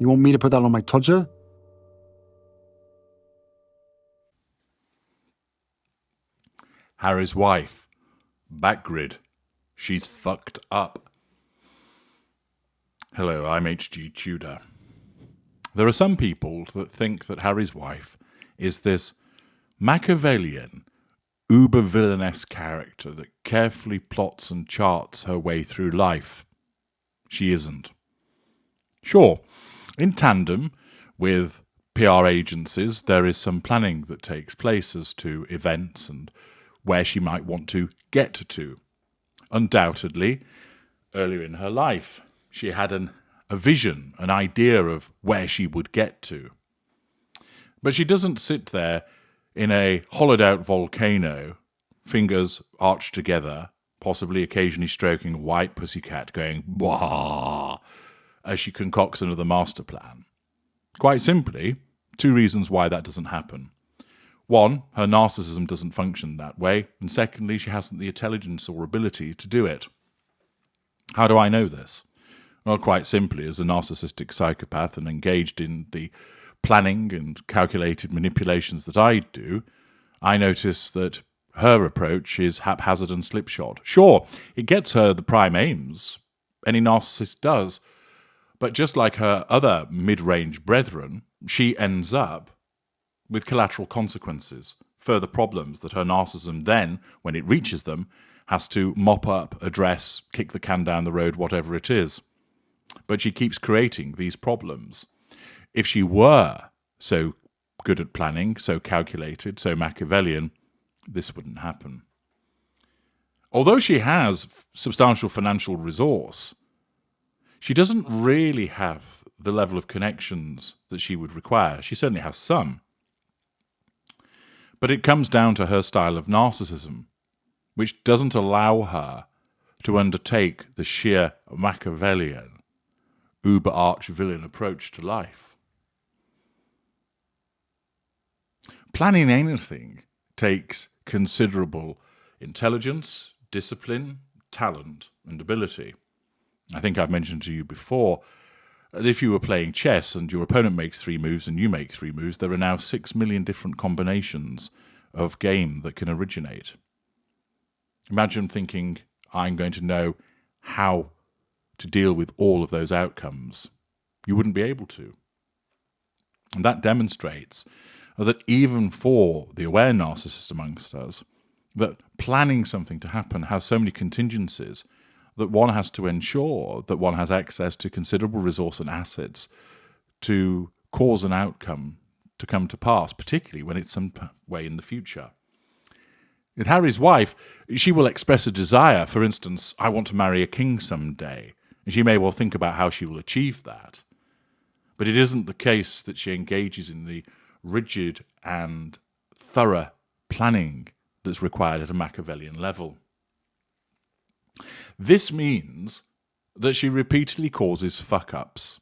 You want me to put that on my Tudor? Harry's wife, Backgrid. She's fucked up. Hello, I'm H.G. Tudor. There are some people that think that Harry's wife is this Machiavellian, uber-villainous character that carefully plots and charts her way through life. She isn't. Sure, in tandem with PR agencies, there is some planning that takes place as to events and where she might want to get to. Undoubtedly, earlier in her life, she had a vision, an idea of where she would get to. But she doesn't sit there in a hollowed-out volcano, fingers arched together, possibly occasionally stroking a white pussycat, going, "Wah," as she concocts another master plan. Quite simply, two reasons why that doesn't happen. One, her narcissism doesn't function that way, and secondly, she hasn't the intelligence or ability to do it. How do I know this? Well, quite simply, as a narcissistic psychopath and engaged in the planning and calculated manipulations that I do, I notice that her approach is haphazard and slipshod. Sure, it gets her the prime aims. Any narcissist does. But just like her other mid-range brethren, she ends up with collateral consequences, further problems that her narcissism then, when it reaches them, has to mop up, address, kick the can down the road, whatever it is. But she keeps creating these problems. If she were so good at planning, so calculated, so Machiavellian, this wouldn't happen. Although she has substantial financial resource, she doesn't really have the level of connections that she would require. She certainly has some. But it comes down to her style of narcissism, which doesn't allow her to undertake the sheer Machiavellian, uber-arch-villain approach to life. Planning anything takes considerable intelligence, discipline, talent, and ability. I think I've mentioned to you before, that if you were playing chess and your opponent makes 3 moves and you make 3 moves, there are now 6 million different combinations of game that can originate. Imagine thinking, I'm going to know how to deal with all of those outcomes. You wouldn't be able to. And that demonstrates that even for the aware narcissist amongst us, that planning something to happen has so many contingencies that one has to ensure that one has access to considerable resource and assets to cause an outcome to come to pass, particularly when it's some way in the future. With Harry's wife, she will express a desire. For instance, I want to marry a king someday, and she may well think about how she will achieve that. But it isn't the case that she engages in the rigid and thorough planning that's required at a Machiavellian level. This means that she repeatedly causes fuck-ups.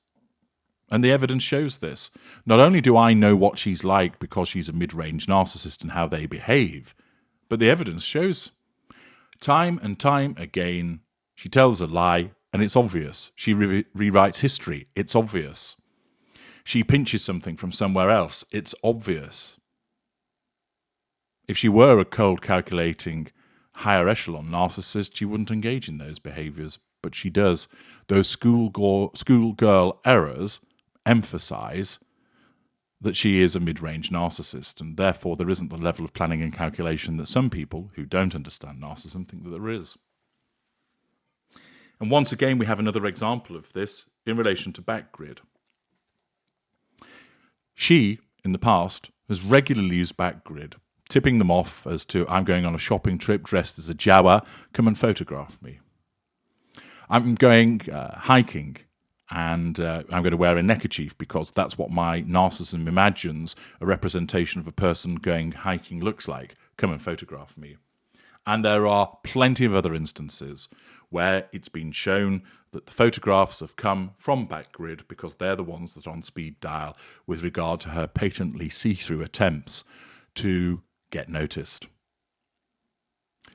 And the evidence shows this. Not only do I know what she's like because she's a mid-range narcissist and how they behave, but the evidence shows. Time and time again, she tells a lie, and it's obvious. She rewrites history, it's obvious. She pinches something from somewhere else, it's obvious. If she were a cold, calculating, higher echelon narcissist, she wouldn't engage in those behaviours, but she does. Those schoolgirl errors emphasise that she is a mid-range narcissist, and therefore there isn't the level of planning and calculation that some people who don't understand narcissism think that there is. And once again, we have another example of this in relation to Backgrid. She, in the past, has regularly used Backgrid, tipping them off as to, I'm going on a shopping trip dressed as a Jawa, come and photograph me. I'm going hiking, and I'm going to wear a neckerchief because that's what my narcissism imagines a representation of a person going hiking looks like. Come and photograph me. And there are plenty of other instances where it's been shown that the photographs have come from Backgrid because they're the ones that are on speed dial with regard to her patently see-through attempts to get noticed.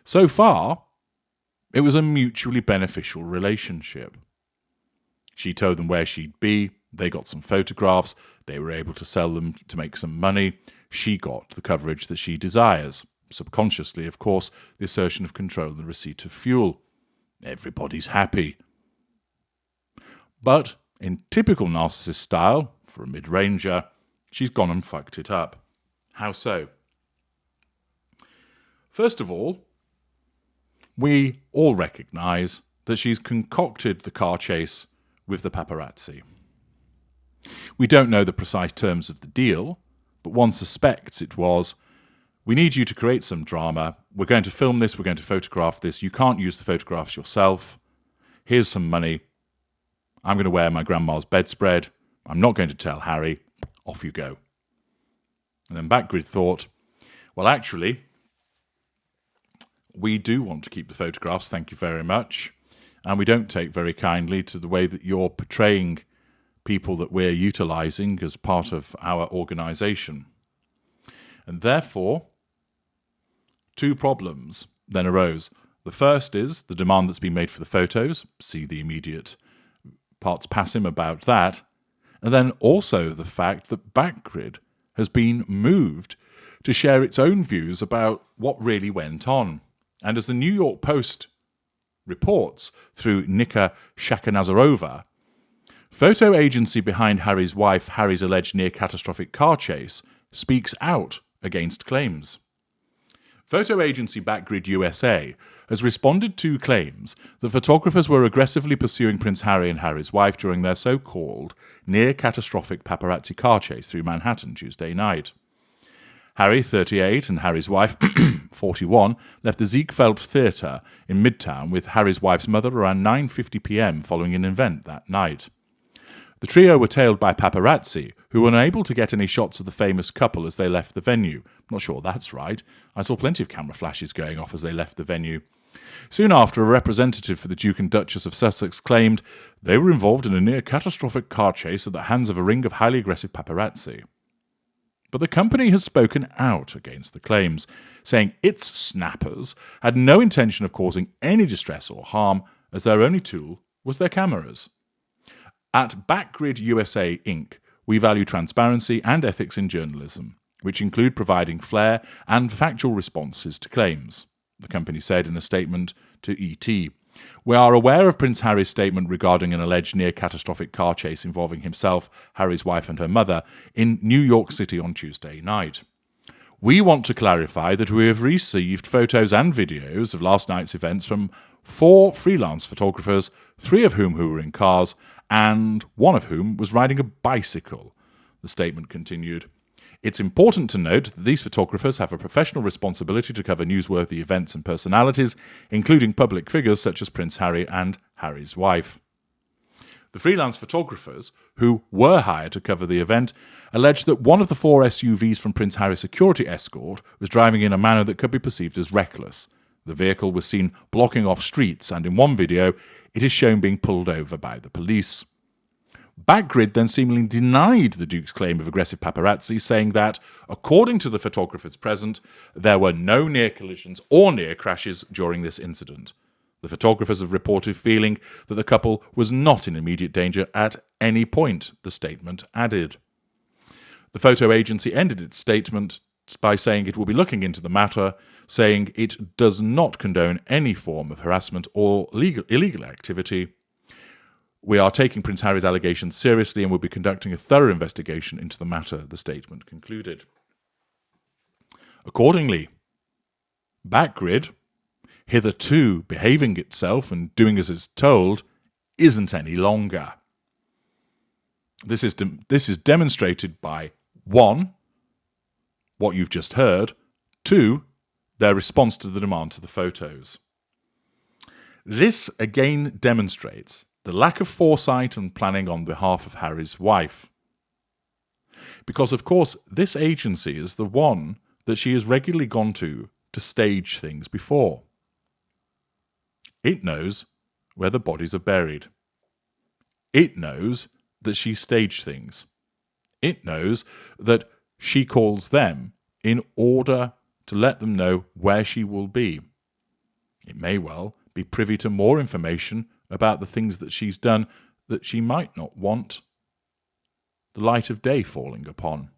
So far, it was a mutually beneficial relationship. She told them where she'd be, They got some photographs. They were able to sell them to make some money. She got the coverage that she desires. Subconsciously, of course, the assertion of control and the receipt of fuel. Everybody's happy. But in typical narcissist style, for a mid-ranger, she's gone and fucked it up. How so? First of all, we all recognise that she's concocted the car chase with the paparazzi. We don't know the precise terms of the deal, but one suspects it was, we need you to create some drama, we're going to film this, we're going to photograph this, you can't use the photographs yourself, here's some money, I'm going to wear my grandma's bedspread, I'm not going to tell Harry, off you go. And then Backgrid thought, well, actually, we do want to keep the photographs, thank you very much, and we don't take very kindly to the way that you're portraying people that we're utilising as part of our organisation. And therefore, two problems then arose. The first is the demand that's been made for the photos, see the immediate parts pass him about that, and then also the fact that Backgrid has been moved to share its own views about what really went on. And as the New York Post reports through Nika Shakanazarova, photo agency behind Harry's wife, Harry's alleged near-catastrophic car chase, speaks out against claims. Photo agency Backgrid USA has responded to claims that photographers were aggressively pursuing Prince Harry and Harry's wife during their so-called near-catastrophic paparazzi car chase through Manhattan Tuesday night. Harry, 38, and Harry's wife, 41, left the Ziegfeld Theatre in Midtown with Harry's wife's mother around 9:50 p.m. following an event that night. The trio were tailed by paparazzi, who were unable to get any shots of the famous couple as they left the venue. Not sure that's right. I saw plenty of camera flashes going off as they left the venue. Soon after, a representative for the Duke and Duchess of Sussex claimed they were involved in a near-catastrophic car chase at the hands of a ring of highly aggressive paparazzi. But the company has spoken out against the claims, saying its snappers had no intention of causing any distress or harm, as their only tool was their cameras. At Backgrid USA Inc., we value transparency and ethics in journalism, which include providing fair and factual responses to claims, the company said in a statement to ET. We are aware of Prince Harry's statement regarding an alleged near-catastrophic car chase involving himself, Harry's wife and her mother in New York City on Tuesday night. We want to clarify that we have received photos and videos of last night's events from 4 freelance photographers, 3 of whom who were in cars, and 1 of whom was riding a bicycle, the statement continued. It's important to note that these photographers have a professional responsibility to cover newsworthy events and personalities, including public figures such as Prince Harry and Harry's wife. The freelance photographers, who were hired to cover the event, alleged that one of the 4 SUVs from Prince Harry's security escort was driving in a manner that could be perceived as reckless. The vehicle was seen blocking off streets, and in one video, it is shown being pulled over by the police. Backgrid then seemingly denied the Duke's claim of aggressive paparazzi, saying that, according to the photographers present, there were no near collisions or near crashes during this incident. The photographers have reported feeling that the couple was not in immediate danger at any point, the statement added. The photo agency ended its statement by saying it will be looking into the matter, saying it does not condone any form of harassment or illegal activity. We are taking Prince Harry's allegations seriously and will be conducting a thorough investigation into the matter, the statement concluded. Accordingly, Backgrid, hitherto behaving itself and doing as it's told, isn't any longer. This is demonstrated by 1, what you've just heard, 2, their response to the demand to the photos. This again demonstrates the lack of foresight and planning on behalf of Harry's wife. Because, of course, this agency is the one that she has regularly gone to stage things before. It knows where the bodies are buried. It knows that she staged things. It knows that she calls them in order to let them know where she will be. It may well be privy to more information about the things that she's done that she might not want the light of day falling upon.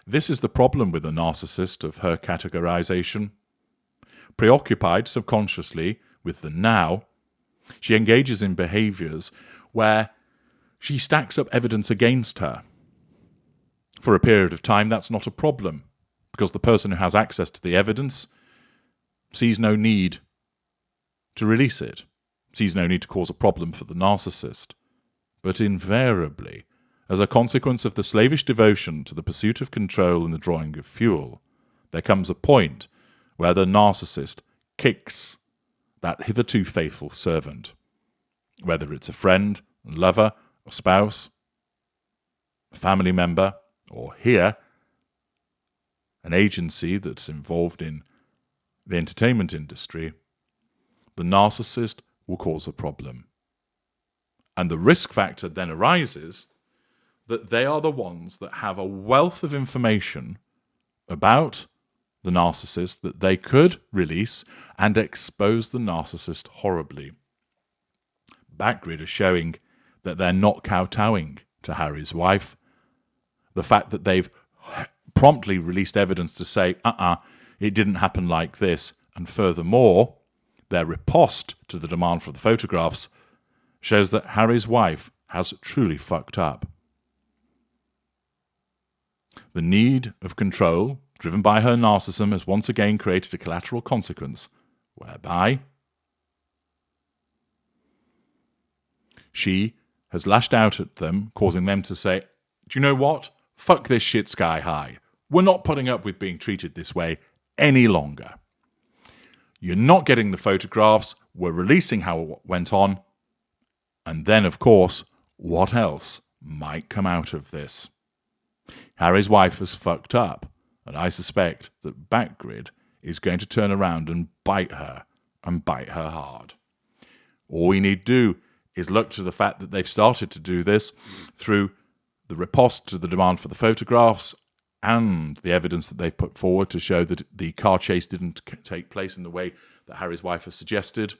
This is the problem with the narcissist of her categorization. Preoccupied subconsciously with the now, she engages in behaviors where she stacks up evidence against her. For a period of time, that's not a problem, because the person who has access to the evidence sees no need to release it, sees no need to cause a problem for the narcissist. But invariably, as a consequence of the slavish devotion to the pursuit of control and the drawing of fuel, there comes a point where the narcissist kicks that hitherto faithful servant, whether it's a friend, lover, a spouse, a family member, or here, an agency that's involved in the entertainment industry. The narcissist will cause a problem. And the risk factor then arises that they are the ones that have a wealth of information about the narcissist that they could release and expose the narcissist horribly. Backgrid are showing that they're not kowtowing to Harry's wife. The fact that they've promptly released evidence to say, it didn't happen like this, and furthermore, their riposte to the demand for the photographs shows that Harry's wife has truly fucked up. The need of control, driven by her narcissism, has once again created a collateral consequence whereby she has lashed out at them, causing them to say, do you know what? Fuck this shit sky high. We're not putting up with being treated this way any longer. You're not getting the photographs. We're releasing how it went on. And then, of course, what else might come out of this? Harry's wife has fucked up, and I suspect that Backgrid is going to turn around and bite her hard. All we need to do is look to the fact that they've started to do this through the riposte to the demand for the photographs and the evidence that they've put forward to show that the car chase didn't take place in the way that Harry's wife has suggested.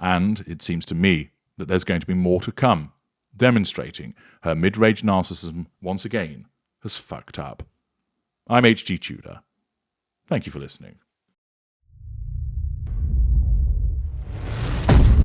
And it seems to me that there's going to be more to come, demonstrating her mid-range narcissism once again has fucked up. I'm H.G. Tudor. Thank you for listening.